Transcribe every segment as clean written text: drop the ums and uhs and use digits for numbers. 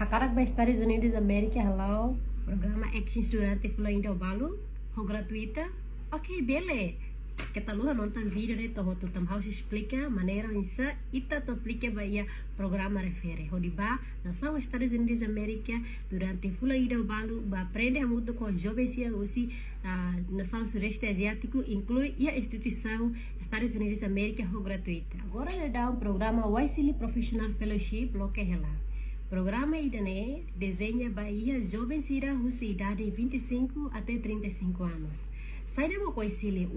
Hakarak ba Estados Unidos da América, hello. Programa Action Durante Fulain do Balu, ho gratuita. Ok, bele. Kita luha nonton vídeo de toho tu tam house explica maneira insa ita to aplica bahia programa refere. Ho diba nasa Estados Unidos da América durante Fulain do Balu ba aprende muito com jovens e usi nasa Sudeste Asiático inclui a instituição Estados Unidos da América ho gratuita. Agora ele dá programa YCL Professional Fellowship lo que ela. Programa idane desenha Bahia jovens ira husi idade 25 até 35 anos. Sai da o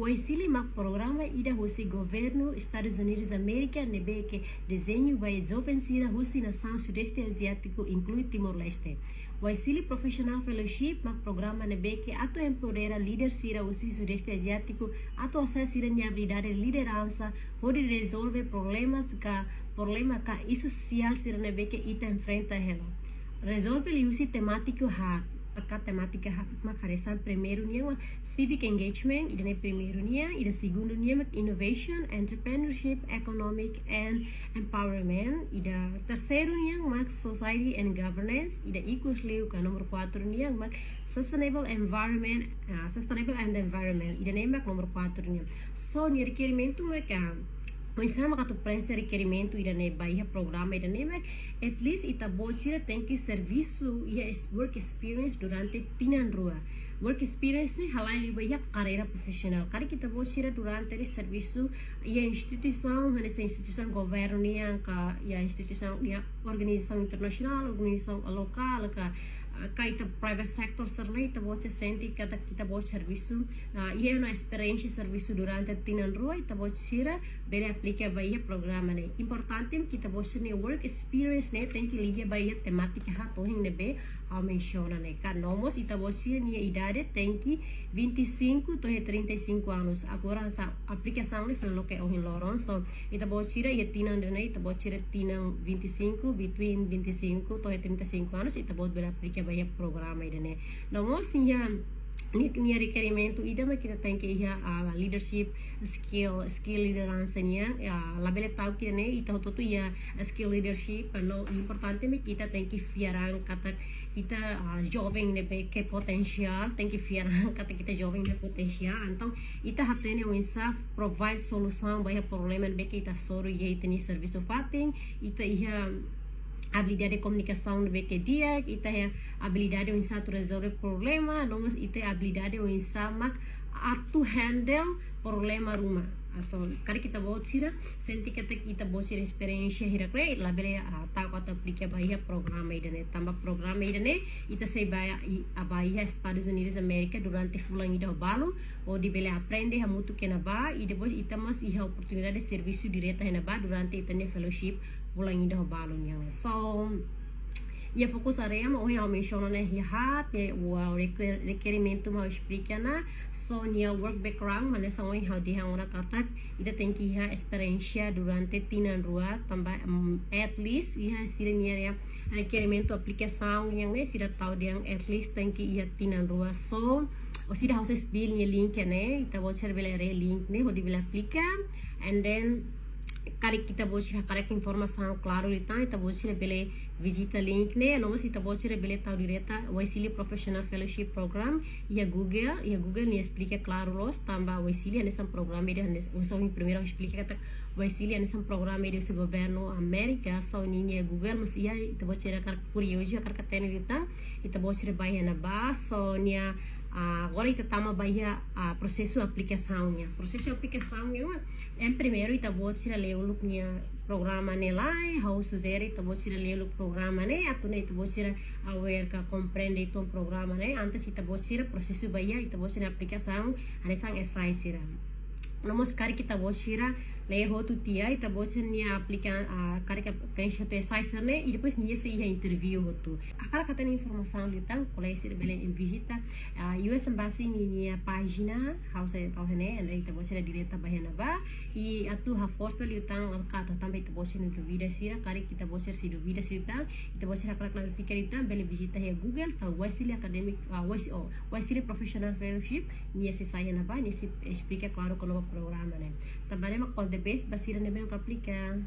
YCL mak programa ida husi governo Estados Unidos da América nebe que desenho Bahia jovens ira husi nação Sudeste Asiático inclui Timor-Leste. YCL Professional Fellowship mak programa nebe que ato empodera líder sira husi Sudeste Asiático ato acesso ira habilidade de liderança pode resolver problemas ka isu social sira nebe que ita enfrenta ela. Resolve li usi temático a temática makaresan primeiro nia civic engagement ida primeiro nia ida segundo nia innovation entrepreneurship economic and empowerment ida terceiro nia mak society and governance ida ikut liu ka nomor 4 nia mak sustainable and environment ida mak nomor 4 nia so ni requerimento mak Pensamos que tu prensa requerimento ida ne Bahia programa ida ne at least ita bocira tem que serviço e work experience durante tinan rua. Work experience ni halai li Bahia carreira profissional. Kari kita bocira durante esse serviço e instituição, essa instituição governo ni ka e instituição e organização internacional, organização local ka private sector serlei ita boce senti kata kita boce serviço e uma experiência serviço durante tinan rua ita bocira bele aplica Bahia programa ne importante kita boce ne work experience ne tem que liga Bahia temática hatohin nebe ao menciona ne kan nomos ita bocira ne idade tem que 25 to 35 anos agora essa aplicação ne falo que ohin loron so ita bocira e tinan ne ita bocira tinan 25 between 25 to 35 anos ita bot bele aplica Bahia programa idane nomos sinha ni requerimento ida mas kita tem que ir a leadership skill liderança nia labele tahu que né ita toto ia skill leadership no importante me kita tem que fiaran kata kita jovem né que potencial tem que fiaran kata kita jovem né potencial então ita hatene uinsa provide solução Bahia problema be kita soro ia teni serviço fating ita ia habilidade de comunicação de que dia ita é habilidade de insatu resolver problema nomos ita habilidade de insamak atu handle problema rumah so kari kita bocira senti kita bocira experiência hirakre labele tahu kata aplica Bahia programa idane tambah programa idane ita sei Bahia Estados Unidos América durante fulan ida balu ou de bele aprende muito que na ba e depois ita mas iha oportunidade de serviço direta na ba durante ita fellowship fulan ida balu yang so ia fokus area mau yang mention ne hihat o requerimento mau explica na so nia work background mana sangoi how di hang ora katak ita tem que ia experiência durante tinan rua tambah at least ia sira nia requerimento aplicação yang ne sira tahu yang at least tem que ia tinan rua so o sira houses bill nia link ne ita vou server link ne ho di bila aplica and then kari kita bocira correct informação claro então ita bocira bele visita link ne nomos ita bocira bele tahu direta YCL Professional Fellowship Program ia Google ni explica claro los tambah YCL nesse programa de so primeiro explica kata YCL nesse programa de governo América so ni Google mas ia ita bocira kar curioso kar katene então ita bocira Bahia na ba so nia agora ita tama Bahia processo aplicaçãonya em primeiro ita bocira leu nia programa ne lai how suzere ita bocira leu programa ne atune ita bocira aware ka compreende itu programa ne antes ita bocira processo Bahia ita bocira aplicação anesang SI sira nomos kari kita bocira leho tu tia ita bocira nia aplica kari ka preenche te SI ne e depois nia se ia interview hotu akara kata informação litang kolai sira bele em visita US Embassy nia página house tau ne and ita bocira direta bahena ba e atu ha força litang kata também ita bocira duvida sira kari kita bocira si duvida sira ita bocira kara clarificar litang bele visita ya Google tau YCL academic YCL Professional Fellowship nia se saya na ba ni se explica claro como programa né também é uma call the base basira ne bem aplica